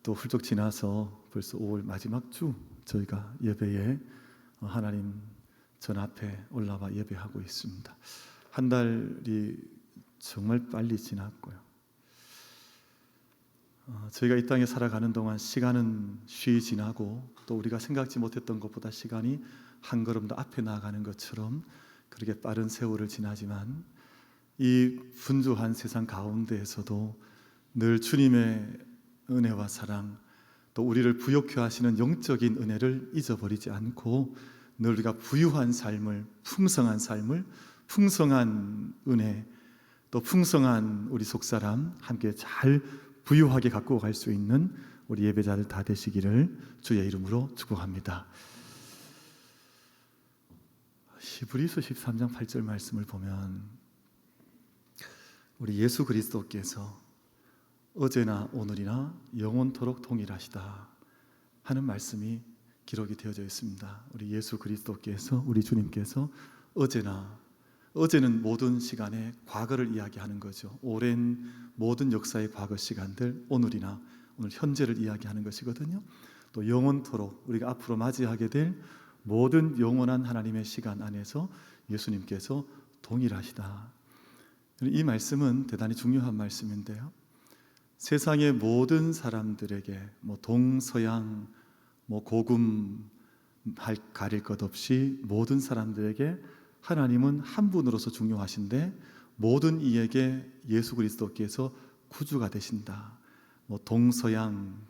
또 훌쩍 지나서 벌써 5월 마지막 주 저희가 예배에 하나님 전 앞에 올라와 예배하고 있습니다. 한 달이 정말 빨리 지났고요. 저희가 이 땅에 살아가는 동안 시간은 쉬이 지나고 또 우리가 생각지 못했던 것보다 시간이 한 걸음 더 앞에 나아가는 것처럼 그렇게 빠른 세월을 지나지만 이 분주한 세상 가운데에서도 늘 주님의 은혜와 사랑 또 우리를 부욕케 하시는 영적인 은혜를 잊어버리지 않고 늘 우리가 부유한 삶을, 풍성한 삶을, 풍성한 은혜 또 풍성한 우리 속사람 함께 잘 부유하게 갖고 갈 수 있는 우리 예배자들 다 되시기를 주의 이름으로 축복합니다. 히브리서 13장 8절 말씀을 보면 우리 예수 그리스도께서 어제나 오늘이나 영원토록 동일하시다 하는 말씀이 기록이 되어져 있습니다. 우리 예수 그리스도께서, 우리 주님께서 어제는 모든 시간의 과거를 이야기하는 거죠. 오랜 모든 역사의 과거 시간들, 오늘 현재를 이야기하는 것이거든요. 또 영원토록 우리가 앞으로 맞이하게 될 모든 영원한 하나님의 시간 안에서 예수님께서 동일하시다. 이 말씀은 대단히 중요한 말씀인데요. 세상의 모든 사람들에게 동서양 고금 가릴 것 없이 모든 사람들에게 하나님은 한 분으로서 중요하신데 모든 이에게 예수 그리스도께서 구주가 되신다. 동서양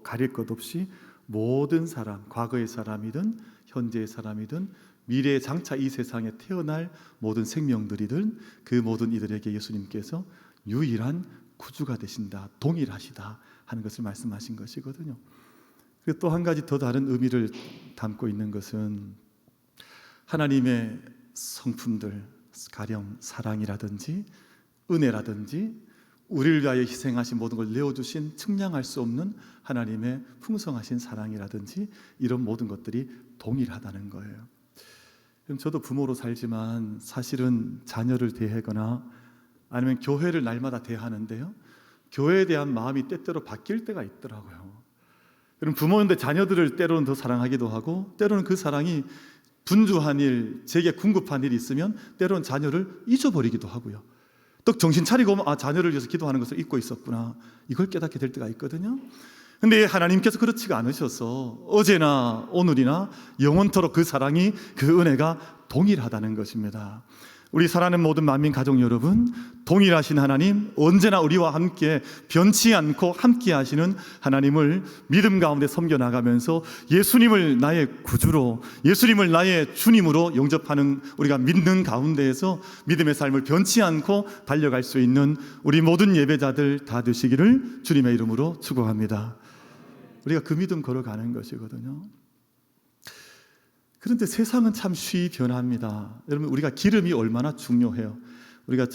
가릴 것 없이 모든 사람, 과거의 사람이든 현재의 사람이든 미래에 장차 이 세상에 태어날 모든 생명들이든 그 모든 이들에게 예수님께서 유일한 구주가 되신다, 동일하시다 하는 것을 말씀하신 것이거든요. 그리고 또 한 가지 더 다른 의미를 담고 있는 것은 하나님의 성품들, 가령 사랑이라든지 은혜라든지 우리를 위하여 희생하신 모든 걸 내어주신 측량할 수 없는 하나님의 풍성하신 사랑이라든지 이런 모든 것들이 동일하다는 거예요. 그럼 저도 부모로 살지만 사실은 자녀를 대하거나 아니면 교회를 날마다 대하는데요, 교회에 대한 마음이 때때로 바뀔 때가 있더라고요. 그럼 부모인데 자녀들을 때로는 더 사랑하기도 하고 때로는 그 사랑이 분주한 일, 제게 궁급한 일이 있으면 때로는 자녀를 잊어버리기도 하고요. 또 정신 차리고 보면 자녀를 위해서 기도하는 것을 잊고 있었구나, 이걸 깨닫게 될 때가 있거든요. 근데 하나님께서 그렇지가 않으셔서 어제나 오늘이나 영원토록 그 사랑이, 그 은혜가 동일하다는 것입니다. 우리 사랑하는 모든 만민 가족 여러분, 동일하신 하나님, 언제나 우리와 함께 변치 않고 함께 하시는 하나님을 믿음 가운데 섬겨나가면서 예수님을 나의 구주로, 예수님을 나의 주님으로 영접하는 우리가 믿는 가운데에서 믿음의 삶을 변치 않고 달려갈 수 있는 우리 모든 예배자들 다 되시기를 주님의 이름으로 축복합니다. 우리가 그 믿음 걸어가는 것이거든요. 그런데 세상은 참 쉬이 변합니다. 여러분, 우리가 기름이 얼마나 중요해요. 우리가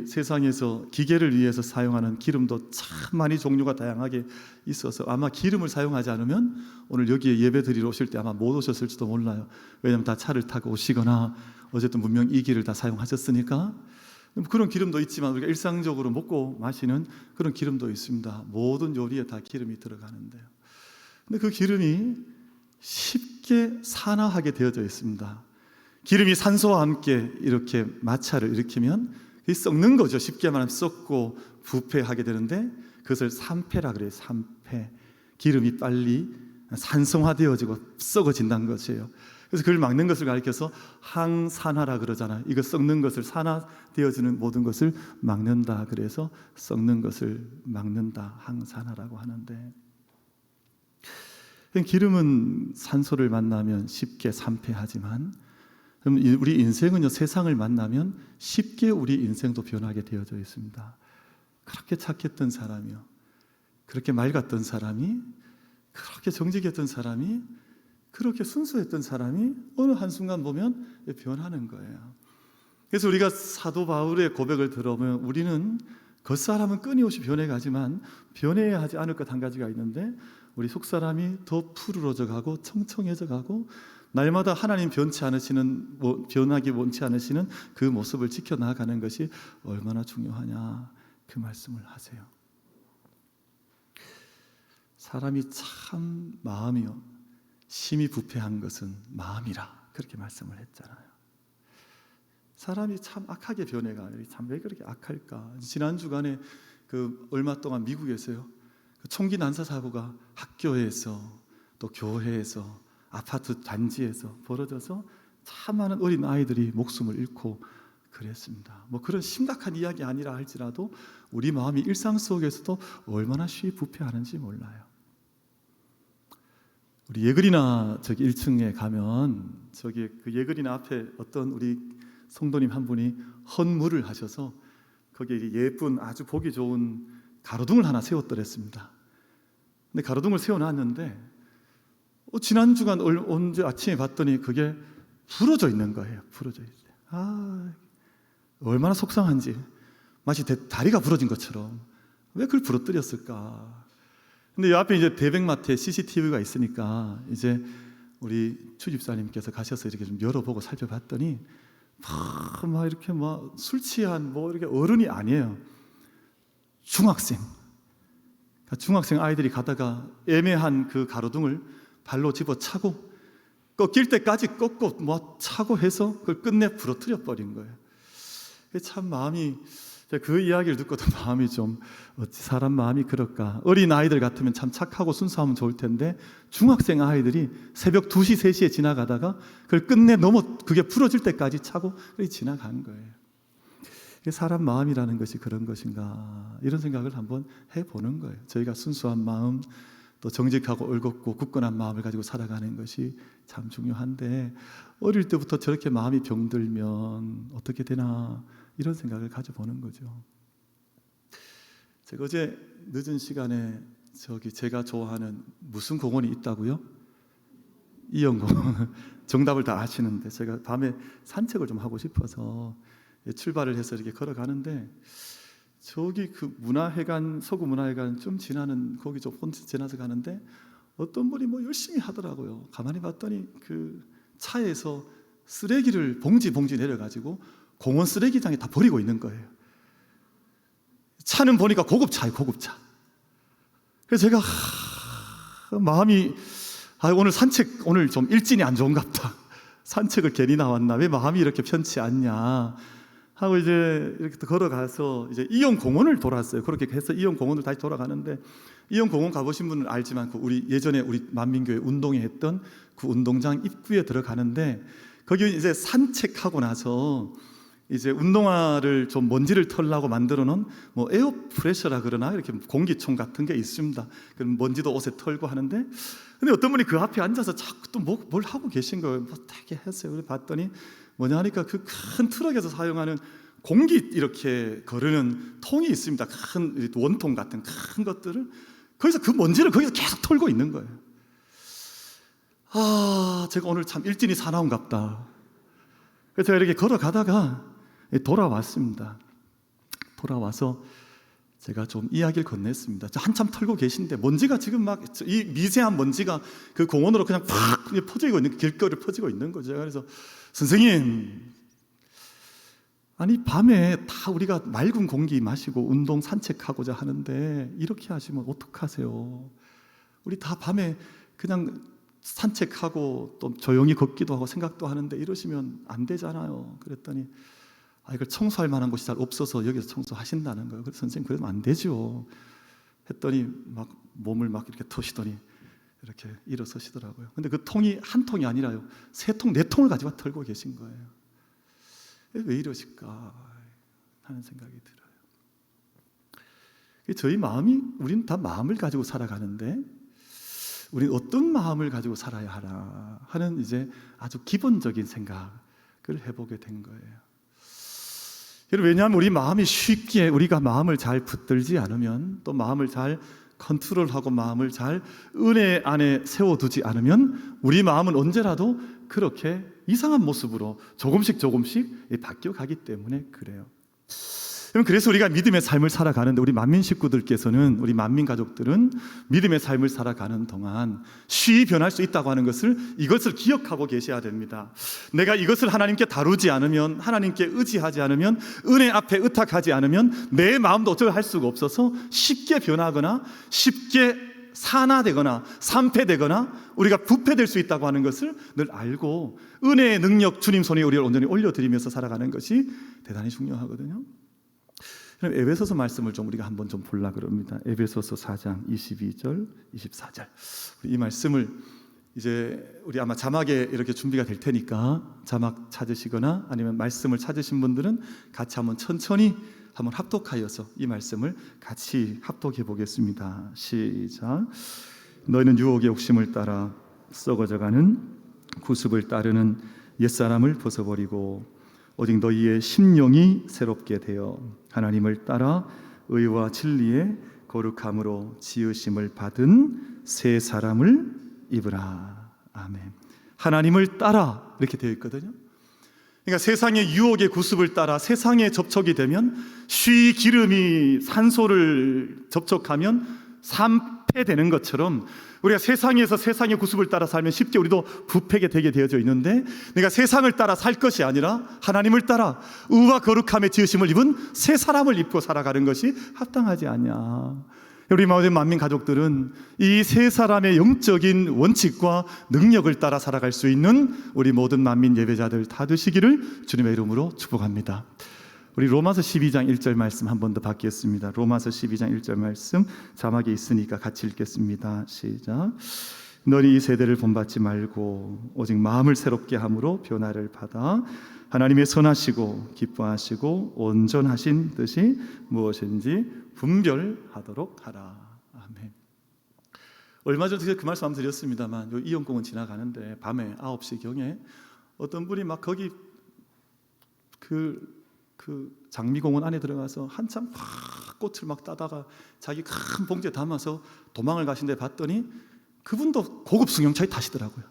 세상에서 기계를 위해서 사용하는 기름도 참 많이 종류가 다양하게 있어서 아마 기름을 사용하지 않으면 오늘 여기에 예배 드리러 오실 때 아마 못 오셨을지도 몰라요. 왜냐하면 다 차를 타고 오시거나 어쨌든 분명 이 길을 다 사용하셨으니까. 그런 기름도 있지만 우리가 일상적으로 먹고 마시는 그런 기름도 있습니다. 모든 요리에 다 기름이 들어가는데요. 근데 그 기름이 쉽게 산화하게 되어져 있습니다. 기름이 산소와 함께 이렇게 마찰을 일으키면 썩는 거죠. 쉽게 말하면 썩고 부패하게 되는데 그것을 산패라 그래요. 산패. 기름이 빨리 산성화되어지고 썩어진다는 것이에요. 그래서 그걸 막는 것을 가리켜서 항산화라 그러잖아요. 이거 썩는 것을, 산화되어지는 모든 것을 막는다. 그래서 썩는 것을 막는다, 항산화라고 하는데, 기름은 산소를 만나면 쉽게 산패하지만 우리 인생은요, 세상을 만나면 쉽게 우리 인생도 변하게 되어져 있습니다. 그렇게 착했던 사람이요, 그렇게 맑았던 사람이, 그렇게 정직했던 사람이, 그렇게 순수했던 사람이 어느 한순간 보면 변하는 거예요. 그래서 우리가 사도 바울의 고백을 들어보면 우리는 겉사람은 끊임없이 변해가지만 변해야 하지 않을 것 한 가지가 있는데, 우리 속사람이 더 푸르러져 가고 청청해져 가고 날마다 하나님 변하기 원치 않으시는 그 모습을 지켜나가는 것이 얼마나 중요하냐, 그 말씀을 하세요. 사람이 참 마음이요 심히 부패한 것은 마음이라 그렇게 말씀을 했잖아요. 사람이 참 악하게 변해가 참 왜 그렇게 악할까? 지난 주간에 얼마 동안 미국에서요 총기 난사 사고가 학교에서 또 교회에서 아파트 단지에서 벌어져서 참 많은 어린 아이들이 목숨을 잃고 그랬습니다. 뭐 그런 심각한 이야기 아니라 할지라도 우리 마음이 일상 속에서도 얼마나 쉽게 부패하는지 몰라요. 우리 예글이나 저기 1층에 가면 저기 그 예글이나 앞에 어떤 우리 성도님 한 분이 헌물을 하셔서 거기에 예쁜 아주 보기 좋은 가로등을 하나 세웠더랬습니다. 근데 가로등을 세워놨는데 지난 주간 언제 아침에 봤더니 그게 부러져 있는 거예요. 부러져 있어요. 얼마나 속상한지, 마치 다리가 부러진 것처럼 왜 그걸 부러뜨렸을까? 근데 이 앞에 이제 대백마트에 CCTV가 있으니까 이제 우리 주집사님께서 가셔서 이렇게 좀 열어보고 살펴봤더니 막 이렇게 막 술 취한 뭐 이렇게 어른이 아니에요. 중학생 아이들이 가다가 애매한 그 가로등을 발로 집어차고 꺾일 때까지 꺾고 뭐 차고 해서 그걸 끝내 부러뜨려 버린 거예요. 참 마음이, 그 이야기를 듣고도 마음이 좀 어찌 사람 마음이 그럴까. 어린 아이들 같으면 참 착하고 순수하면 좋을 텐데 중학생 아이들이 새벽 2시, 3시에 지나가다가 그걸 끝내 그게 부러질 때까지 차고 지나간 거예요. 사람 마음이라는 것이 그런 것인가, 이런 생각을 한번 해보는 거예요. 저희가 순수한 마음, 또 정직하고 올곧고 굳건한 마음을 가지고 살아가는 것이 참 중요한데 어릴 때부터 저렇게 마음이 병들면 어떻게 되나, 이런 생각을 가져보는 거죠. 제가 어제 늦은 시간에 제가 좋아하는 무슨 공원이 있다고요? 이영공원. 정답을 다 아시는데 제가 밤에 산책을 좀 하고 싶어서 출발을 해서 이렇게 걸어가는데 저기 그 문화회관, 서구 문화회관 좀 지나는 거기 좀 혼자 지나서 가는데 어떤 분이 뭐 열심히 하더라고요. 가만히 봤더니 그 차에서 쓰레기를 봉지 내려가지고 공원 쓰레기장에 다 버리고 있는 거예요. 차는 보니까 고급차예요, 고급차. 그래서 제가 마음이 오늘 좀 일진이 안 좋은갑다. 산책을 괜히 나왔나? 왜 마음이 이렇게 편치 않냐? 하고 이제 이렇게 걸어가서 이제 이용공원을 돌았어요. 그렇게 해서 이용공원을 다시 돌아가는데, 이용공원 가보신 분은 알지만 예전에 우리 만민교회 운동회 했던 그 운동장 입구에 들어가는데 거기 이제 산책하고 나서 이제 운동화를 좀 먼지를 털려고 만들어 놓은 뭐 에어프레셔라 그러나 이렇게 공기총 같은 게 있습니다. 그럼 먼지도 옷에 털고 하는데, 근데 어떤 분이 그 앞에 앉아서 자꾸 또 뭘 하고 계신 거예요. 뭐 되게 했어요. 그래서 봤더니 뭐냐 하니까 그 큰 트럭에서 사용하는 공기 이렇게 거르는 통이 있습니다. 큰 원통 같은 큰 것들을 거기서 그 먼지를 거기서 계속 털고 있는 거예요. 제가 오늘 참 일진이 사나운갑다. 그래서 제가 이렇게 걸어가다가 돌아왔습니다. 돌아와서 제가 좀 이야기를 건넸습니다. 한참 털고 계신데 먼지가 지금 막 이 미세한 먼지가 그 공원으로 그냥 팍 퍼지고 있는, 길거리를 퍼지고 있는 거죠. 그래서 선생님, 아니 밤에 다 우리가 맑은 공기 마시고 운동 산책하고자 하는데 이렇게 하시면 어떡하세요? 우리 다 밤에 그냥 산책하고 또 조용히 걷기도 하고 생각도 하는데 이러시면 안 되잖아요. 그랬더니 이걸 청소할 만한 곳이 잘 없어서 여기서 청소하신다는 거예요. 그래서 선생님 그러면 안 되죠 했더니 막 몸을 막 이렇게 터시더니 이렇게 일어서시더라고요. 근데 그 통이 한 통이 아니라요, 3통, 4통을 가지고 털고 계신 거예요. 왜 이러실까 하는 생각이 들어요. 저희 마음이, 우리는 다 마음을 가지고 살아가는데 우리는 어떤 마음을 가지고 살아야 하나 하는 이제 아주 기본적인 생각을 해보게 된 거예요. 왜냐하면 우리 마음이 쉽게, 우리가 마음을 잘 붙들지 않으면, 또 마음을 잘 컨트롤하고 마음을 잘 은혜 안에 세워두지 않으면 우리 마음은 언제라도 그렇게 이상한 모습으로 조금씩 바뀌어 가기 때문에 그래요. 그래서 우리가 믿음의 삶을 살아가는데, 우리 만민 식구들께서는, 우리 만민 가족들은 믿음의 삶을 살아가는 동안 쉬이 변할 수 있다고 하는 이것을 기억하고 계셔야 됩니다. 내가 이것을 하나님께 다루지 않으면, 하나님께 의지하지 않으면, 은혜 앞에 의탁하지 않으면 내 마음도 어쩔 할 수가 없어서 쉽게 변하거나 쉽게 산화되거나 산패되거나 우리가 부패될 수 있다고 하는 것을 늘 알고 은혜의 능력 주님 손에 우리를 온전히 올려드리면서 살아가는 것이 대단히 중요하거든요. 그럼 에베소서 말씀을 좀 우리가 한번 좀 보려고 그럽니다. 에베소서 4장 22절 24절 이 말씀을 이제 우리 아마 자막에 이렇게 준비가 될 테니까 자막 찾으시거나 아니면 말씀을 찾으신 분들은 같이 한번 천천히 한번 합독하여서 이 말씀을 같이 합독해 보겠습니다. 시작. 너희는 유혹의 욕심을 따라 썩어져가는 구습을 따르는 옛사람을 벗어버리고 오직 너희의 심령이 새롭게 되어 하나님을 따라 의와 진리의 거룩함으로 지으심을 받은 새 사람을 입으라. 아멘. 하나님을 따라 이렇게 되어 있거든요. 그러니까 세상의 유혹의 구습을 따라 세상에 접촉이 되면 쉬 기름이 산소를 접촉하면 산패되는 것처럼 우리가 세상에서 세상의 구습을 따라 살면 쉽게 우리도 부패게 되게 되어져 있는데 내가 세상을 따라 살 것이 아니라 하나님을 따라 의와 거룩함의 지으심을 입은 새 사람을 입고 살아가는 것이 합당하지 않냐. 우리 모든 만민 가족들은 이 세 사람의 영적인 원칙과 능력을 따라 살아갈 수 있는 우리 모든 만민 예배자들 다 되시기를 주님의 이름으로 축복합니다. 우리 로마서 12장 1절 말씀 한 번 더 받겠습니다. 로마서 12장 1절 말씀 자막에 있으니까 같이 읽겠습니다. 시작. 너희 이 세대를 본받지 말고 오직 마음을 새롭게 함으로 변화를 받아 하나님의 선하시고 기뻐하시고 온전하신 뜻이 무엇인지 분별하도록 하라. 아멘. 얼마 전에 그 말씀 한번 드렸습니다만 이영공원 지나가는데 밤에 9시경에 어떤 분이 막 거기 그 장미공원 안에 들어가서 한참 막 꽃을 막 따다가 자기 큰 봉지에 담아서 도망을 가신데 봤더니 그분도 고급 승용차에 타시더라고요.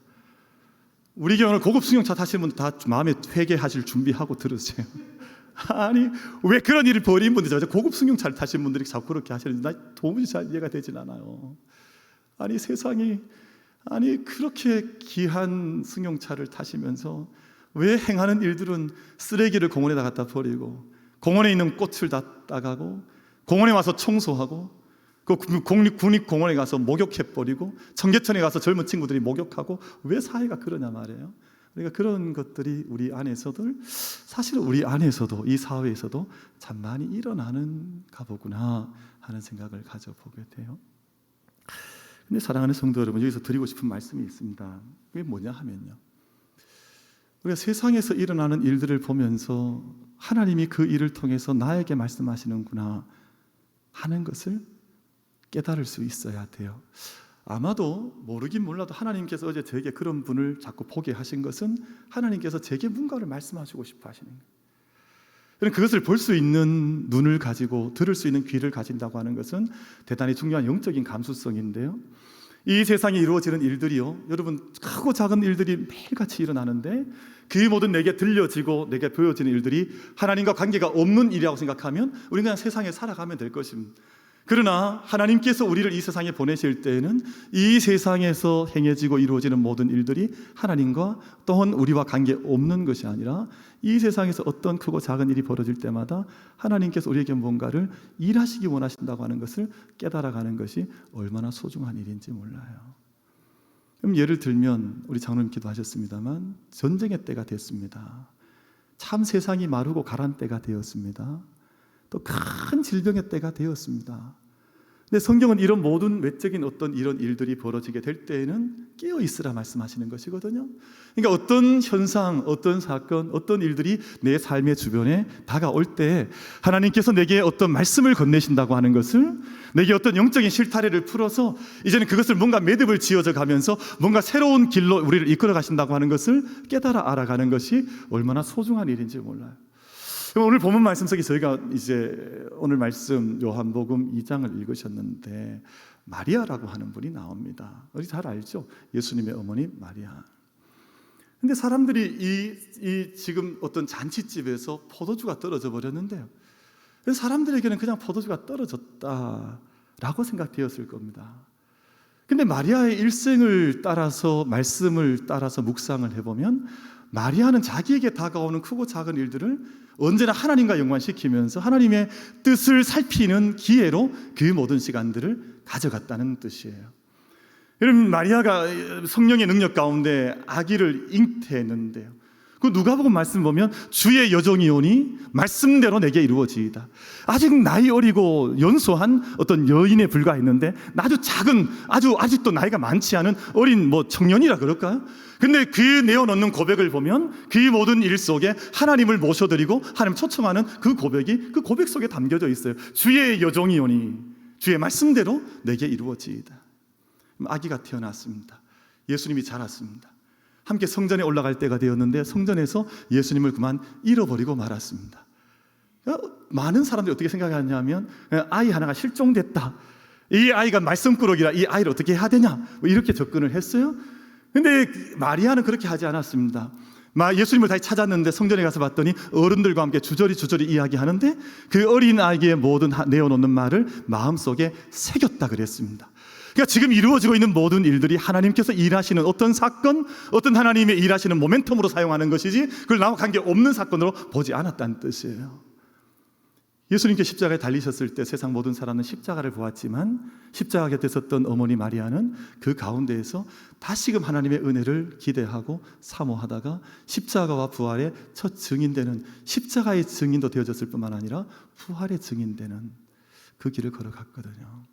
우리 교회는 고급 승용차 타시는 분들 다 마음에 회개하실 준비하고 들으세요. 아니 왜 그런 일을 벌인 분들이 고급 승용차를 타신 분들이 자꾸 그렇게 하시는지 나 도무지 잘 이해가 되진 않아요. 아니 세상이 아니 그렇게 귀한 승용차를 타시면서 왜 행하는 일들은 쓰레기를 공원에다 갖다 버리고 공원에 있는 꽃을 다 따가고 공원에 와서 청소하고 그 국립공원에 가서 목욕해버리고 청계천에 가서 젊은 친구들이 목욕하고 왜 사회가 그러냐 말이에요. 그러니까 그런 것들이 우리 안에서도 사실 우리 안에서도 이 사회에서도 참 많이 일어나는가 보구나 하는 생각을 가져보게 돼요. 근데 사랑하는 성도 여러분, 여기서 드리고 싶은 말씀이 있습니다. 그게 뭐냐 하면요, 우리가 세상에서 일어나는 일들을 보면서 하나님이 그 일을 통해서 나에게 말씀하시는구나 하는 것을 깨달을 수 있어야 돼요. 아마도 모르긴 몰라도 하나님께서 어제 저에게 그런 분을 자꾸 보게 하신 것은 하나님께서 제게 뭔가를 말씀하시고 싶어 하시는 거예요. 그것을 볼 수 있는 눈을 가지고 들을 수 있는 귀를 가진다고 하는 것은 대단히 중요한 영적인 감수성인데요, 이 세상에 이루어지는 일들이요, 여러분 크고 작은 일들이 매일같이 일어나는데 그 모든 내게 들려지고 내게 보여지는 일들이 하나님과 관계가 없는 일이라고 생각하면 우리는 그냥 세상에 살아가면 될 것입니다. 그러나 하나님께서 우리를 이 세상에 보내실 때에는 이 세상에서 행해지고 이루어지는 모든 일들이 하나님과 또한 우리와 관계없는 것이 아니라 이 세상에서 어떤 크고 작은 일이 벌어질 때마다 하나님께서 우리에게 뭔가를 일하시기 원하신다고 하는 것을 깨달아가는 것이 얼마나 소중한 일인지 몰라요. 그럼 예를 들면 우리 장로님 기도하셨습니다만 전쟁의 때가 됐습니다. 참 세상이 마르고 가란 때가 되었습니다. 또 큰 질병의 때가 되었습니다. 근데 성경은 이런 모든 외적인 어떤 이런 일들이 벌어지게 될 때에는 깨어 있으라 말씀하시는 것이거든요. 그러니까 어떤 현상, 어떤 사건, 어떤 일들이 내 삶의 주변에 다가올 때 하나님께서 내게 어떤 말씀을 건네신다고 하는 것을, 내게 어떤 영적인 실타래를 풀어서 이제는 그것을 뭔가 매듭을 지어져 가면서 뭔가 새로운 길로 우리를 이끌어 가신다고 하는 것을 깨달아 알아가는 것이 얼마나 소중한 일인지 몰라요. 오늘 본문 말씀 속에 저희가 이제 오늘 말씀 요한복음 2장을 읽으셨는데 마리아라고 하는 분이 나옵니다. 우리 잘 알죠? 예수님의 어머니 마리아. 근데 사람들이 이 지금 어떤 잔치집에서 포도주가 떨어져 버렸는데요, 그래서 사람들에게는 그냥 포도주가 떨어졌다라고 생각되었을 겁니다. 근데 마리아의 일생을 따라서 말씀을 따라서 묵상을 해보면 마리아는 자기에게 다가오는 크고 작은 일들을 언제나 하나님과 연관시키면서 하나님의 뜻을 살피는 기회로 그 모든 시간들을 가져갔다는 뜻이에요. 여러분, 마리아가 성령의 능력 가운데 아기를 잉태했는데요, 그 누가복음 말씀 보면 주의 여종이오니 말씀대로 내게 이루어지이다. 아직 나이 어리고 연소한 어떤 여인에 불과했는데 아주 작은, 아직도 나이가 많지 않은 어린 청년이라 그럴까요? 근데 그 내어놓는 고백을 보면 그 모든 일 속에 하나님을 모셔드리고 하나님 초청하는 그 고백이 그 고백 속에 담겨져 있어요. 주의 여종이오니 주의 말씀대로 내게 이루어지이다. 아기가 태어났습니다. 예수님이 자랐습니다. 함께 성전에 올라갈 때가 되었는데 성전에서 예수님을 그만 잃어버리고 말았습니다. 많은 사람들이 어떻게 생각하냐면 아이 하나가 실종됐다, 이 아이가 말썽꾸러기라, 이 아이를 어떻게 해야 되냐, 이렇게 접근을 했어요. 근데 마리아는 그렇게 하지 않았습니다. 예수님을 다시 찾았는데 성전에 가서 봤더니 어른들과 함께 주저리 이야기하는데 그 어린 아이의 모든 내어놓는 말을 마음속에 새겼다 그랬습니다. 그러니까 지금 이루어지고 있는 모든 일들이 하나님께서 일하시는 어떤 사건, 어떤 하나님의 일하시는 모멘텀으로 사용하는 것이지 그걸 나와 관계없는 사건으로 보지 않았다는 뜻이에요. 예수님께 십자가에 달리셨을 때 세상 모든 사람은 십자가를 보았지만 십자가 곁에 섰던 어머니 마리아는 그 가운데에서 다시금 하나님의 은혜를 기대하고 사모하다가 십자가와 부활의 첫 증인되는, 십자가의 증인도 되어졌을 뿐만 아니라 부활의 증인되는 그 길을 걸어갔거든요.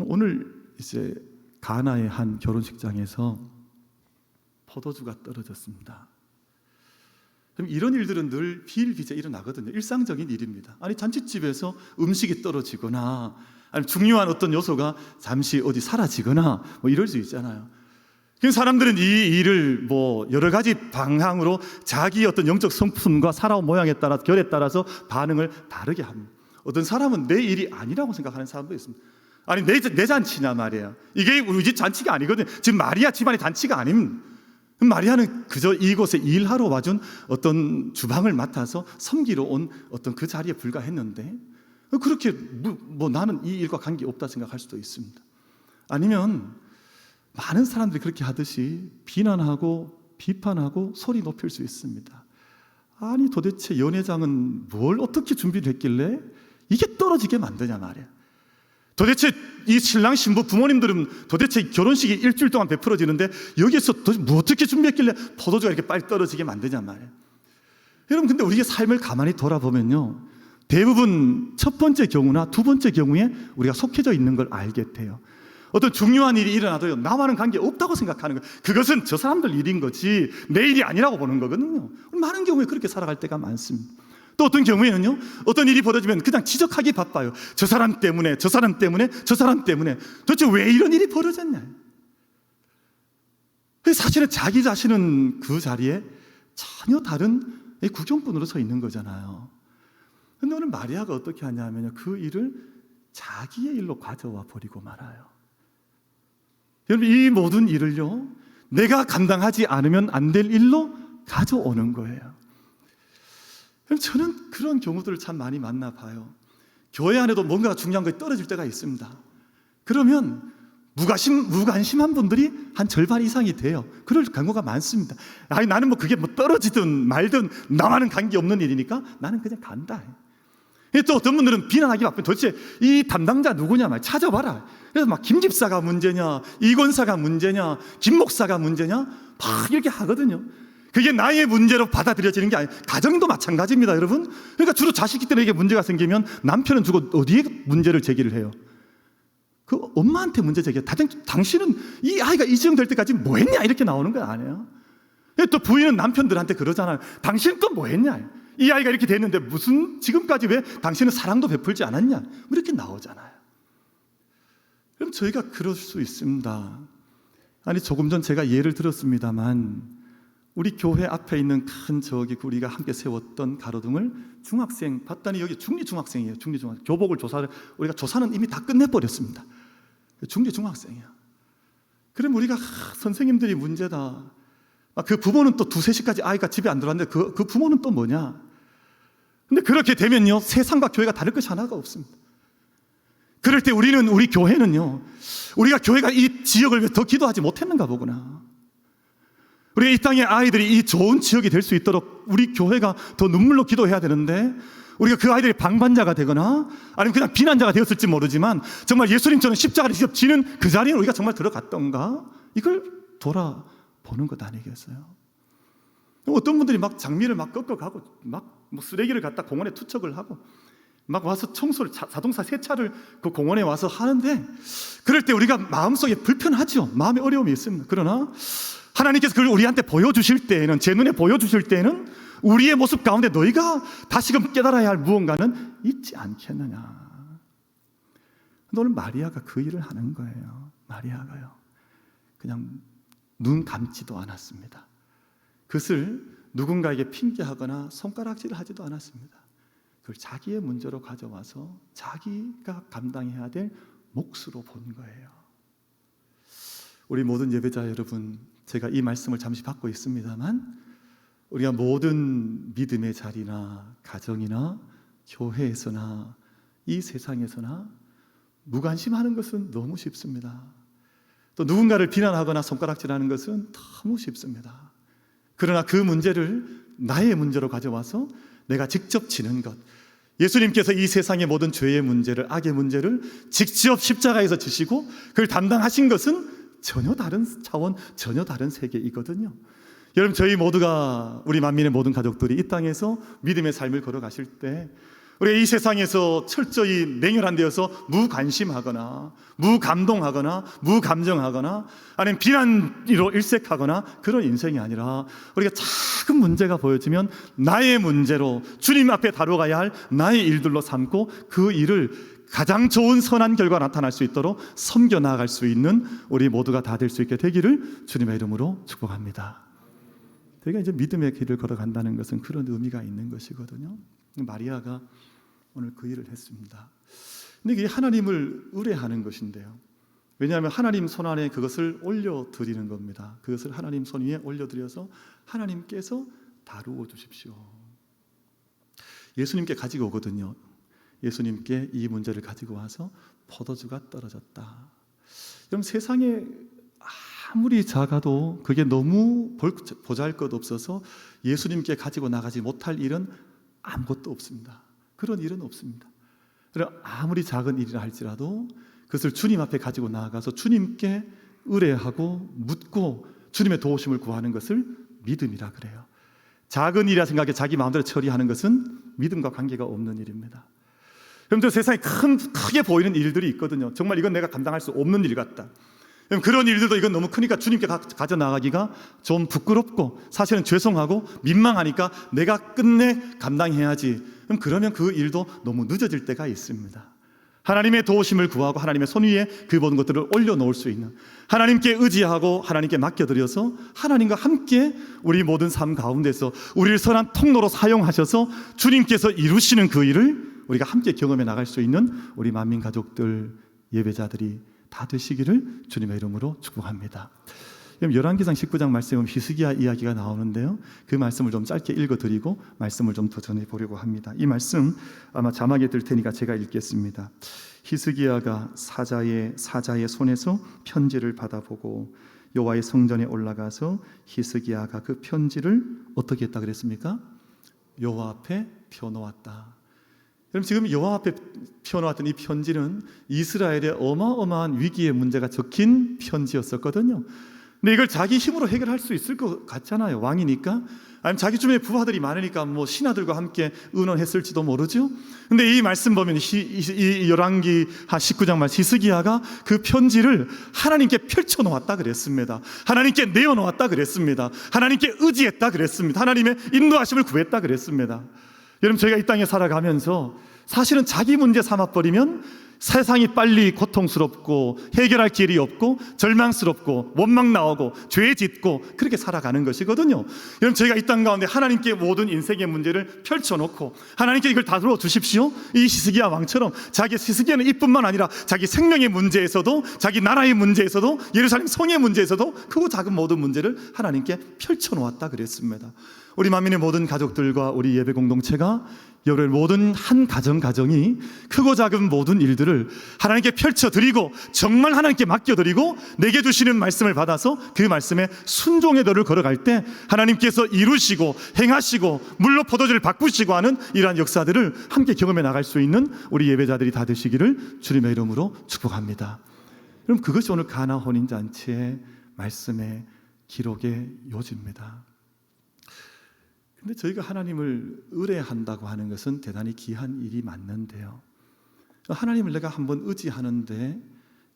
오늘 이제 가나의 한 결혼식장에서 포도주가 떨어졌습니다. 그럼 이런 일들은 늘 비일비재 일어나거든요. 일상적인 일입니다. 아니, 잔치집에서 음식이 떨어지거나 아니면 중요한 어떤 요소가 잠시 어디 사라지거나 이럴 수 있잖아요. 그래서 사람들은 이 일을 여러 가지 방향으로 자기 어떤 영적 성품과 살아온 모양에 따라, 결에 따라서 반응을 다르게 합니다. 어떤 사람은 내 일이 아니라고 생각하는 사람도 있습니다. 아니, 내 잔치냐 말이에요. 이게 우리 집 잔치가 아니거든요. 지금 마리아 집안의 잔치가 아닙니다. 마리아는 그저 이곳에 일하러 와준 어떤 주방을 맡아서 섬기러 온 어떤 그 자리에 불과했는데 그렇게 나는 이 일과 관계없다 생각할 수도 있습니다. 아니면 많은 사람들이 그렇게 하듯이 비난하고 비판하고 소리 높일 수 있습니다. 아니, 도대체 연회장은 뭘 어떻게 준비를 했길래 이게 떨어지게 만드냐 말이야. 도대체 이 신랑 신부 부모님들은 도대체 결혼식이 일주일 동안 베풀어지는데 여기에서 도대체 어떻게 준비했길래 포도주가 이렇게 빨리 떨어지게 만드냐 말이에요. 여러분, 근데 우리의 삶을 가만히 돌아보면요, 대부분 첫 번째 경우나 두 번째 경우에 우리가 속해져 있는 걸 알게 돼요. 어떤 중요한 일이 일어나도요, 나와는 관계 없다고 생각하는 거예요. 그것은 저 사람들 일인 거지 내 일이 아니라고 보는 거거든요. 많은 경우에 그렇게 살아갈 때가 많습니다. 또 어떤 경우에는요, 어떤 일이 벌어지면 그냥 지적하기 바빠요. 저 사람 때문에, 저 사람 때문에, 저 사람 때문에. 도대체 왜 이런 일이 벌어졌냐. 사실은 자기 자신은 그 자리에 전혀 다른 구경꾼으로 서 있는 거잖아요. 그런데 오늘 마리아가 어떻게 하냐면요, 그 일을 자기의 일로 가져와 버리고 말아요. 여러분, 이 모든 일을요, 내가 감당하지 않으면 안 될 일로 가져오는 거예요. 저는 그런 경우들을 참 많이 만나봐요. 교회 안에도 뭔가 중요한 것이 떨어질 때가 있습니다. 그러면 무관심한 분들이 한 절반 이상이 돼요. 그럴 경우가 많습니다. 아니, 나는 그게 떨어지든 말든 나와는 관계없는 일이니까 나는 그냥 간다. 또 어떤 분들은 비난하기 바쁜, 도대체 이 담당자 누구냐 말 찾아봐라. 그래서 김 집사가 문제냐, 이 권사가 문제냐, 김 목사가 문제냐 막 이렇게 하거든요. 그게 나의 문제로 받아들여지는 게 아니에요. 가정도 마찬가지입니다, 여러분. 그러니까 주로 자식이 때문에 이게 문제가 생기면 남편은 주로 어디에 문제를 제기를 해요? 그 엄마한테 문제 제기해요. 당신은 이 아이가 이정될 때까지 뭐 했냐 이렇게 나오는 거 아니에요? 또 부인은 남편들한테 그러잖아요. 당신 또 뭐 했냐? 이 아이가 이렇게 됐는데 무슨 지금까지 왜 당신은 사랑도 베풀지 않았냐? 이렇게 나오잖아요. 그럼 저희가 그럴 수 있습니다. 아니, 조금 전 제가 예를 들었습니다만 우리 교회 앞에 있는 큰 우리가 함께 세웠던 가로등을 중학생 봤더니 여기 중리중학생이에요. 중리중학생. 교복을 우리가 조사는 이미 다 끝내버렸습니다. 중리중학생이야. 그럼 우리가 선생님들이 문제다. 그 부모는 또 2-3시까지 아이가 집에 안 들어왔는데 그 부모는 또 뭐냐. 근데 그렇게 되면요, 세상과 교회가 다를 것이 하나가 없습니다. 그럴 때 우리 교회는요, 우리가 교회가 이 지역을 왜 더 기도하지 못했는가 보구나. 우리 이 땅의 아이들이 이 좋은 지역이 될 수 있도록 우리 교회가 더 눈물로 기도해야 되는데, 우리가 그 아이들이 방관자가 되거나 아니면 그냥 비난자가 되었을지 모르지만 정말 예수님처럼 십자가를 직접 지는 그 자리에 우리가 정말 들어갔던가, 이걸 돌아보는 것 아니겠어요? 어떤 분들이 막 장미를 막 꺾어가고 막 뭐 쓰레기를 갖다 공원에 투척을 하고 막 와서 청소를, 자동차 세차를 그 공원에 와서 하는데, 그럴 때 우리가 마음속에 불편하죠. 마음에 어려움이 있습니다. 그러나 하나님께서 그걸 우리한테 보여주실 때에는, 제 눈에 보여주실 때에는 우리의 모습 가운데 너희가 다시금 깨달아야 할 무언가는 있지 않겠느냐. 오늘 마리아가 그 일을 하는 거예요. 마리아가요, 그냥 눈 감지도 않았습니다. 그것을 누군가에게 핑계하거나 손가락질을 하지도 않았습니다. 그걸 자기의 문제로 가져와서 자기가 감당해야 될 몫으로 본 거예요. 우리 모든 예배자 여러분, 제가 이 말씀을 잠시 받고 있습니다만, 우리가 모든 믿음의 자리나 가정이나 교회에서나 이 세상에서나 무관심하는 것은 너무 쉽습니다. 또 누군가를 비난하거나 손가락질하는 것은 너무 쉽습니다. 그러나 그 문제를 나의 문제로 가져와서 내가 직접 지는 것, 예수님께서 이 세상의 모든 죄의 문제를, 악의 문제를 직접 십자가에서 지시고 그걸 담당하신 것은 전혀 다른 차원, 전혀 다른 세계이거든요. 여러분, 저희 모두가, 우리 만민의 모든 가족들이 이 땅에서 믿음의 삶을 걸어가실 때 우리가 이 세상에서 철저히 냉혈한 되어서 무관심하거나 무감동하거나 무감정하거나 아니면 비난으로 일색하거나 그런 인생이 아니라, 우리가 작은 문제가 보여지면 나의 문제로 주님 앞에 다뤄가야 할 나의 일들로 삼고 그 일을 가장 좋은 선한 결과가 나타날 수 있도록 섬겨 나아갈 수 있는 우리 모두가 다 될 수 있게 되기를 주님의 이름으로 축복합니다. 저희가 이제 믿음의 길을 걸어간다는 것은 그런 의미가 있는 것이거든요. 마리아가 오늘 그 일을 했습니다. 근데 이게 하나님을 의뢰하는 것인데요, 왜냐하면 하나님 손 안에 그것을 올려드리는 겁니다. 그것을 하나님 손 위에 올려드려서 하나님께서 다루어 주십시오. 예수님께 가지고 오거든요. 예수님께 이 문제를 가지고 와서 포도주가 떨어졌다. 그럼 세상에 아무리 작아도 그게 너무 보잘것없어서 예수님께 가지고 나가지 못할 일은 아무것도 없습니다. 그런 일은 없습니다. 아무리 작은 일이라 할지라도 그것을 주님 앞에 가지고 나아가서 주님께 의뢰하고 묻고 주님의 도우심을 구하는 것을 믿음이라 그래요. 작은 일이라 생각해 자기 마음대로 처리하는 것은 믿음과 관계가 없는 일입니다. 여러분들, 세상에 크게 보이는 일들이 있거든요. 정말 이건 내가 감당할 수 없는 일 같다. 그런 일들도 이건 너무 크니까 주님께 가져나가기가 좀 부끄럽고 사실은 죄송하고 민망하니까 내가 끝내 감당해야지. 그러면 그 일도 너무 늦어질 때가 있습니다. 하나님의 도우심을 구하고 하나님의 손 위에 그 모든 것들을 올려놓을 수 있는, 하나님께 의지하고 하나님께 맡겨드려서 하나님과 함께 우리 모든 삶 가운데서 우리를 선한 통로로 사용하셔서 주님께서 이루시는 그 일을 우리가 함께 경험해 나갈 수 있는 우리 만민 가족들, 예배자들이 다 되시기를 주님의 이름으로 축복합니다. 열왕기상 19장 말씀은 히스기야 이야기가 나오는데요, 그 말씀을 좀 짧게 읽어드리고 말씀을 좀 더 전해보려고 합니다. 이 말씀 아마 자막에 들 테니까 제가 읽겠습니다. 히스기야가 사자의 손에서 편지를 받아보고 여호와의 성전에 올라가서 히스기야가 그 편지를 어떻게 했다 그랬습니까? 여호와 앞에 펴놓았다. 그럼 지금 여호와 앞에 펴놓았던 이 편지는 이스라엘의 어마어마한 위기의 문제가 적힌 편지였었거든요. 근데 이걸 자기 힘으로 해결할 수 있을 것 같잖아요. 왕이니까. 아니면 자기 주변에 부하들이 많으니까 뭐 신하들과 함께 의논했을지도 모르죠. 근데 이 말씀 보면 이 열왕기 19장 말씀, 히스기야가 그 편지를 하나님께 펼쳐놓았다 그랬습니다. 하나님께 내어놓았다 그랬습니다. 하나님께 의지했다 그랬습니다. 하나님의 인도하심을 구했다 그랬습니다. 여러분, 저희가 이 땅에 살아가면서 사실은 자기 문제 삼아버리면 세상이 빨리 고통스럽고 해결할 길이 없고 절망스럽고 원망 나오고 죄 짓고 그렇게 살아가는 것이거든요. 여러분, 저희가 이 땅 가운데 하나님께 모든 인생의 문제를 펼쳐놓고 하나님께 이걸 다루어 주십시오. 이 히스기야 왕처럼 자기 히스기야는 이뿐만 아니라 자기 생명의 문제에서도, 자기 나라의 문제에서도, 예루살렘 성의 문제에서도 크고 작은 모든 문제를 하나님께 펼쳐놓았다 그랬습니다. 우리 만민의 모든 가족들과 우리 예배 공동체가 여러분 모든 한 가정이 크고 작은 모든 일들을 역사들을 하나님께 펼쳐드리고 정말 하나님께 맡겨드리고 내게 주시는 말씀을 받아서 그 말씀에 순종의 도를 걸어갈 때 하나님께서 이루시고 행하시고 물로 포도주를 바꾸시고 하는 이러한 역사들을 함께 경험해 나갈 수 있는 우리 예배자들이 다 되시기를 주님의 이름으로 축복합니다. 그럼 그것이 오늘 가나 혼인잔치의 말씀의 기록의 요지입니다. 근데 저희가 하나님을 의뢰한다고 하는 것은 대단히 귀한 일이 맞는데요, 하나님을 내가 한번 의지하는데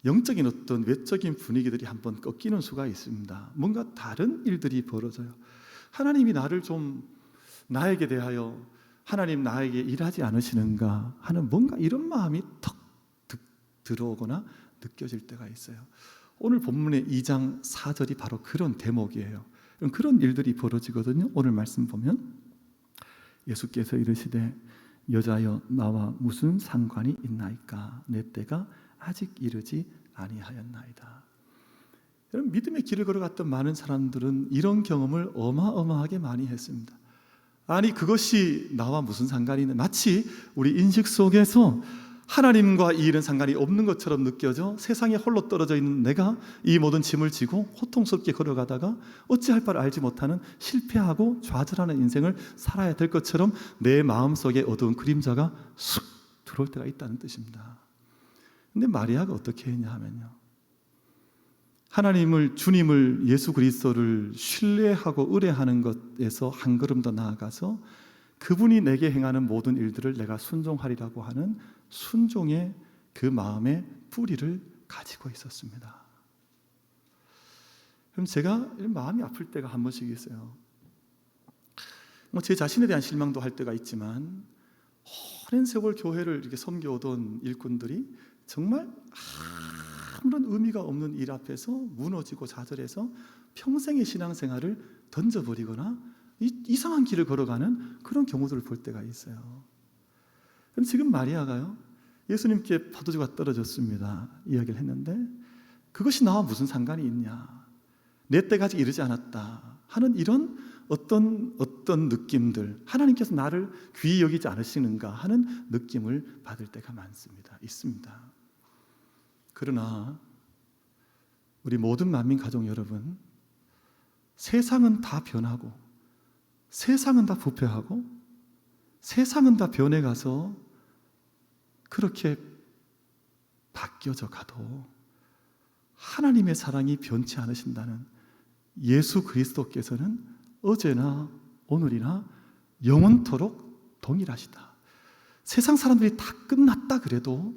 영적인 어떤 외적인 분위기들이 한번 꺾이는 수가 있습니다. 뭔가 다른 일들이 벌어져요. 하나님이 나에게 대하여 하나님 나에게 일하지 않으시는가 하는 뭔가 이런 마음이 턱 들어오거나 느껴질 때가 있어요. 오늘 본문의 2장 4절이 바로 그런 대목이에요. 그런 일들이 벌어지거든요. 오늘 말씀 보면 예수께서 이르시되 여자여 나와 무슨 상관이 있나이까 내 때가 아직 이르지 아니하였나이다. 여러분, 믿음의 길을 걸어갔던 많은 사람들은 이런 경험을 어마어마하게 많이 했습니다. 아니 그것이 나와 무슨 상관이 있나, 마치 우리 인식 속에서 하나님과 이 일은 상관이 없는 것처럼 느껴져 세상에 홀로 떨어져 있는 내가 이 모든 짐을 지고 고통스럽게 걸어가다가 어찌할 바를 알지 못하는 실패하고 좌절하는 인생을 살아야 될 것처럼 내 마음속에 어두운 그림자가 쑥 들어올 때가 있다는 뜻입니다. 근데 마리아가 어떻게 했냐 하면요, 하나님을, 주님을, 예수 그리스도를 신뢰하고 의뢰하는 것에서 한 걸음 더 나아가서 그분이 내게 행하는 모든 일들을 내가 순종하리라고 하는 순종의 그 마음의 뿌리를 가지고 있었습니다. 그럼 제가 마음이 아플 때가 한 번씩 있어요. 제 자신에 대한 실망도 할 때가 있지만 오랜 세월 교회를 이렇게 섬겨오던 일꾼들이 정말 아무런 의미가 없는 일 앞에서 무너지고 좌절해서 평생의 신앙생활을 던져버리거나 이상한 길을 걸어가는 그런 경우들을 볼 때가 있어요. 그럼 지금 마리아가요, 예수님께 포도주가 떨어졌습니다 이야기를 했는데 그것이 나와 무슨 상관이 있냐, 내 때가 아직 이르지 않았다 하는 이런 어떤 느낌들, 하나님께서 나를 귀히 여기지 않으시는가 하는 느낌을 받을 때가 많습니다. 있습니다. 그러나 우리 모든 만민 가족 여러분, 세상은 다 변하고 세상은 다 부패하고 세상은 다 변해가서 그렇게 바뀌어져 가도 하나님의 사랑이 변치 않으신다는 예수 그리스도께서는 어제나 오늘이나 영원토록 동일하시다. 세상 사람들이 다 끝났다 그래도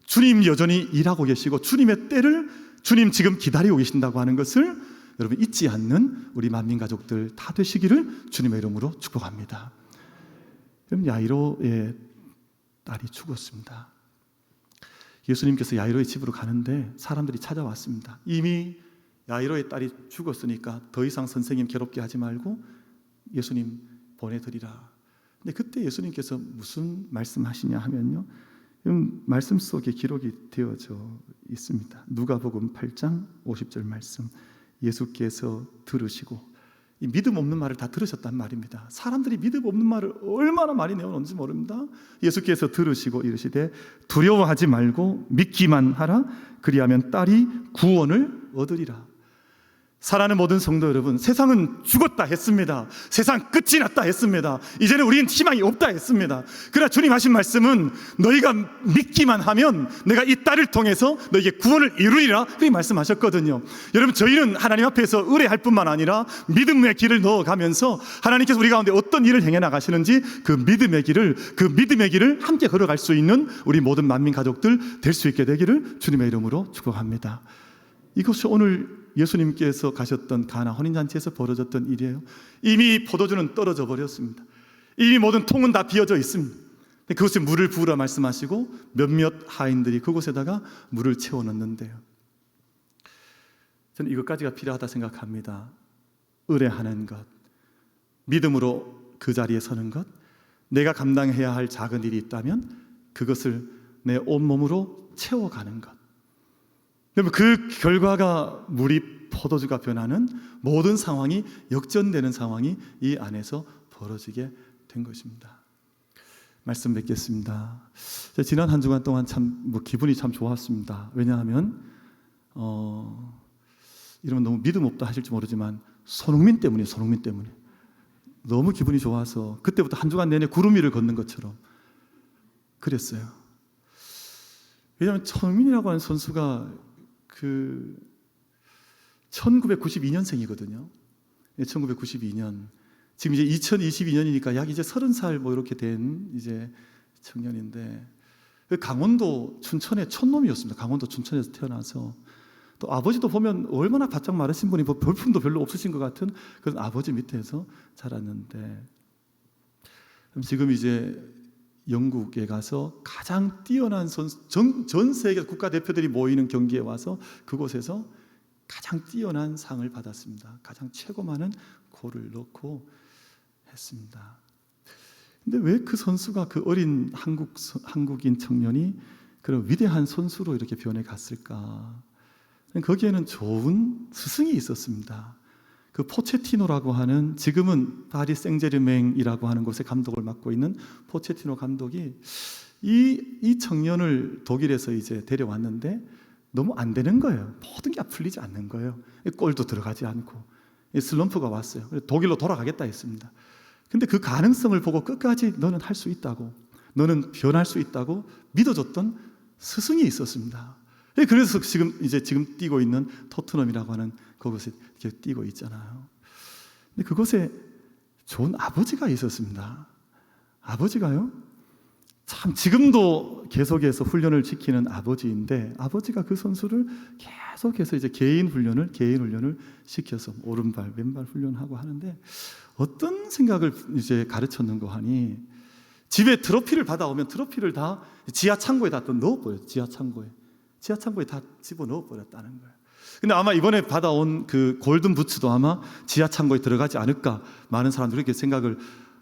주님 여전히 일하고 계시고 주님의 때를 주님 지금 기다리고 계신다고 하는 것을 여러분 잊지 않는 우리 만민 가족들 다 되시기를 주님의 이름으로 축복합니다. 그럼 야이로의 딸이 죽었습니다. 예수님께서 야이로의 집으로 가는데 사람들이 찾아왔습니다. 이미 야이로의 딸이 죽었으니까 더 이상 선생님 괴롭게 하지 말고 예수님 보내드리라. 근데 그때 예수님께서 무슨 말씀하시냐 하면요, 말씀 속에 기록이 되어져 있습니다. 누가복음 8장 50절 말씀, 예수께서 들으시고, 이 믿음 없는 말을 다 들으셨단 말입니다. 사람들이 믿음 없는 말을 얼마나 많이 내어놓는지 모릅니다. 예수께서 들으시고 이르시되 두려워하지 말고 믿기만 하라. 그리하면 딸이 구원을 얻으리라. 사랑하는 모든 성도 여러분, 세상은 죽었다 했습니다. 세상 끝이 났다 했습니다. 이제는 우리는 희망이 없다 했습니다. 그러나 주님 하신 말씀은 너희가 믿기만 하면 내가 이 딸을 통해서 너희에게 구원을 이루리라 그렇게 말씀하셨거든요. 여러분, 저희는 하나님 앞에서 의뢰할 뿐만 아니라 믿음의 길을 넣어가면서 하나님께서 우리 가운데 어떤 일을 행해 나가시는지 그 믿음의 길을 함께 걸어갈 수 있는 우리 모든 만민 가족들 될 수 있게 되기를 주님의 이름으로 축복합니다. 이것이 오늘 예수님께서 가셨던 가나 혼인잔치에서 벌어졌던 일이에요. 이미 포도주는 떨어져 버렸습니다. 이미 모든 통은 다 비어져 있습니다. 그것에 물을 부으라 말씀하시고 몇몇 하인들이 그곳에다가 물을 채워 넣는데요, 저는 이것까지가 필요하다 생각합니다. 의뢰하는 것, 믿음으로 그 자리에 서는 것, 내가 감당해야 할 작은 일이 있다면 그것을 내 온몸으로 채워가는 것, 그러면 그 결과가 물이 포도주가 변하는 모든 상황이 역전되는 상황이 이 안에서 벌어지게 된 것입니다. 말씀 뵙겠습니다. 지난 한 주간 동안 참 기분이 참 좋았습니다. 왜냐하면 이러면 너무 믿음 없다 하실지 모르지만 손흥민 때문에 너무 기분이 좋아서 그때부터 한 주간 내내 구름 위를 걷는 것처럼 그랬어요. 왜냐하면 손흥민이라고 하는 선수가 1992년생이거든요. 1992년. 지금 이제 2022년이니까 약 이제 30살 뭐 이렇게 된 이제 청년인데 강원도 춘천의 촌놈이었습니다. 강원도 춘천에서 태어나서 또 아버지도 보면 얼마나 바짝 마르신 분이 볼품도 별로 없으신 것 같은 그런 아버지 밑에서 자랐는데 지금 이제 영국에 가서 가장 뛰어난 선수, 전 세계 국가대표들이 모이는 경기에 와서 그곳에서 가장 뛰어난 상을 받았습니다. 가장 최고 많은 골을 넣고 했습니다. 근데 왜 그 선수가 그 어린 한국인 청년이 그런 위대한 선수로 이렇게 변해 갔을까? 거기에는 좋은 스승이 있었습니다. 그 포체티노라고 하는 지금은 파리 생제르맹이라고 하는 곳의 감독을 맡고 있는 포체티노 감독이 이 청년을 독일에서 이제 데려왔는데 너무 안 되는 거예요. 모든 게 풀리지 않는 거예요. 골도 들어가지 않고 슬럼프가 왔어요. 독일로 돌아가겠다 했습니다. 근데 그 가능성을 보고 끝까지 너는 할 수 있다고, 너는 변할 수 있다고 믿어줬던 스승이 있었습니다. 그래서 지금 뛰고 있는 토트넘이라고 하는 그곳에 이렇게 뛰고 있잖아요. 근데 그곳에 좋은 아버지가 있었습니다. 아버지가요, 참 지금도 계속해서 훈련을 시키는 아버지인데 아버지가 그 선수를 계속해서 이제 개인 훈련을 시켜서 오른발, 왼발 훈련하고 하는데 어떤 생각을 이제 가르쳤는가 하니 집에 트로피를 받아오면 트로피를 다 지하 창고에다 또 넣어버려요. 지하 창고에 다 집어넣어 버렸다는 거예요. 근데 아마 이번에 받아온 그 골든 부츠도 아마 지하 창고에 들어가지 않을까 많은 사람들이 이렇게 생각을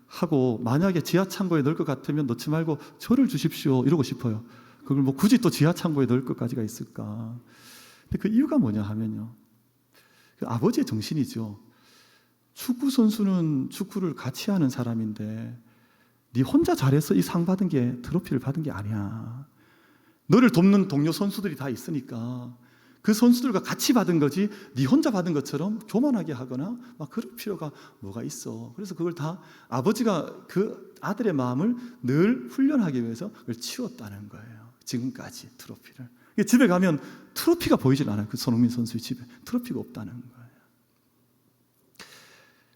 하고 만약에 지하 창고에 넣을 것 같으면 넣지 말고 저를 주십시오 이러고 싶어요. 그걸 뭐 굳이 또 지하 창고에 넣을 것까지가 있을까? 근데 그 이유가 뭐냐 하면요, 그 아버지의 정신이죠. 축구 선수는 축구를 같이 하는 사람인데 네 혼자 잘해서 이 상 받은 게 트로피를 받은 게 아니야. 너를 돕는 동료 선수들이 다 있으니까 그 선수들과 같이 받은 거지 네 혼자 받은 것처럼 교만하게 하거나 막 그럴 필요가 뭐가 있어. 그래서 그걸 다 아버지가 그 아들의 마음을 늘 훈련하기 위해서 그걸 치웠다는 거예요. 지금까지 트로피를. 집에 가면 트로피가 보이질 않아요. 그 손흥민 선수의 집에 트로피가 없다는 거예요.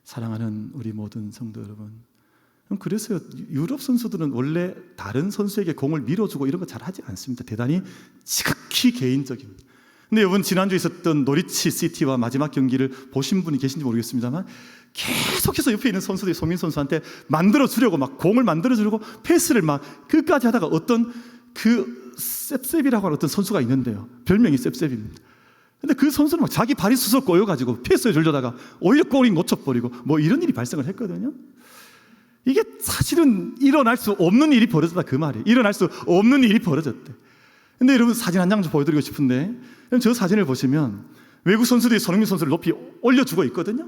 사랑하는 우리 모든 성도 여러분, 그래서 유럽 선수들은 원래 다른 선수에게 공을 밀어주고 이런 거 잘하지 않습니다. 대단히 지극히 개인적인. 근데 이번 지난주에 있었던 노리치 시티와 마지막 경기를 보신 분이 계신지 모르겠습니다만 계속해서 옆에 있는 선수들이 손흥민 선수한테 만들어주려고 막 공을 만들어주려고 패스를 막 끝까지 하다가 어떤 그 셉셉이라고 하는 어떤 선수가 있는데요. 별명이 셉셉입니다. 근데 그 선수는 막 자기 발이 수석 꼬여가지고 패스에 주려다가 오히려 골이 놓쳐버리고 뭐 이런 일이 발생을 했거든요. 이게 사실은 일어날 수 없는 일이 벌어졌다 그 말이에요. 일어날 수 없는 일이 벌어졌대. 근데 여러분 사진 한 장 좀 보여드리고 싶은데 저 사진을 보시면 외국 선수들이 손흥민 선수를 높이 올려주고 있거든요.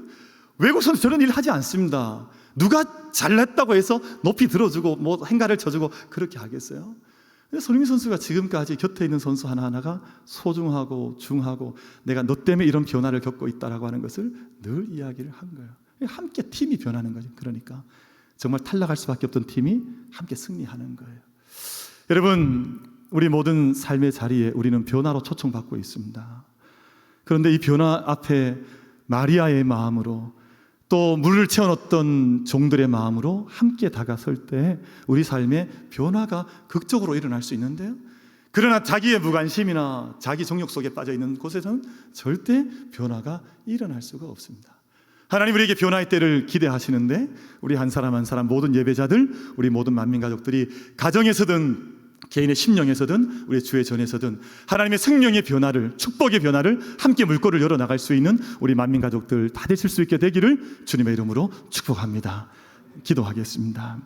외국 선수 저런 일 하지 않습니다. 누가 잘났다고 해서 높이 들어주고 뭐 행가를 쳐주고 그렇게 하겠어요? 근데 손흥민 선수가 지금까지 곁에 있는 선수 하나하나가 소중하고 중하고 내가 너 때문에 이런 변화를 겪고 있다라고 하는 것을 늘 이야기를 한 거예요. 함께 팀이 변하는 거죠. 그러니까 정말 탈락할 수밖에 없던 팀이 함께 승리하는 거예요. 여러분, 우리 모든 삶의 자리에 우리는 변화로 초청받고 있습니다. 그런데 이 변화 앞에 마리아의 마음으로 또 물을 채워넣었던 종들의 마음으로 함께 다가설 때 우리 삶에 변화가 극적으로 일어날 수 있는데요, 그러나 자기의 무관심이나 자기 정욕 속에 빠져있는 곳에서는 절대 변화가 일어날 수가 없습니다. 하나님 우리에게 변화의 때를 기대하시는데 우리 한 사람 한 사람 모든 예배자들, 우리 모든 만민가족들이 가정에서든 개인의 심령에서든 우리 주의 전에서든 하나님의 생명의 변화를, 축복의 변화를 함께 물꼬를 열어나갈 수 있는 우리 만민가족들 다 되실 수 있게 되기를 주님의 이름으로 축복합니다. 기도하겠습니다.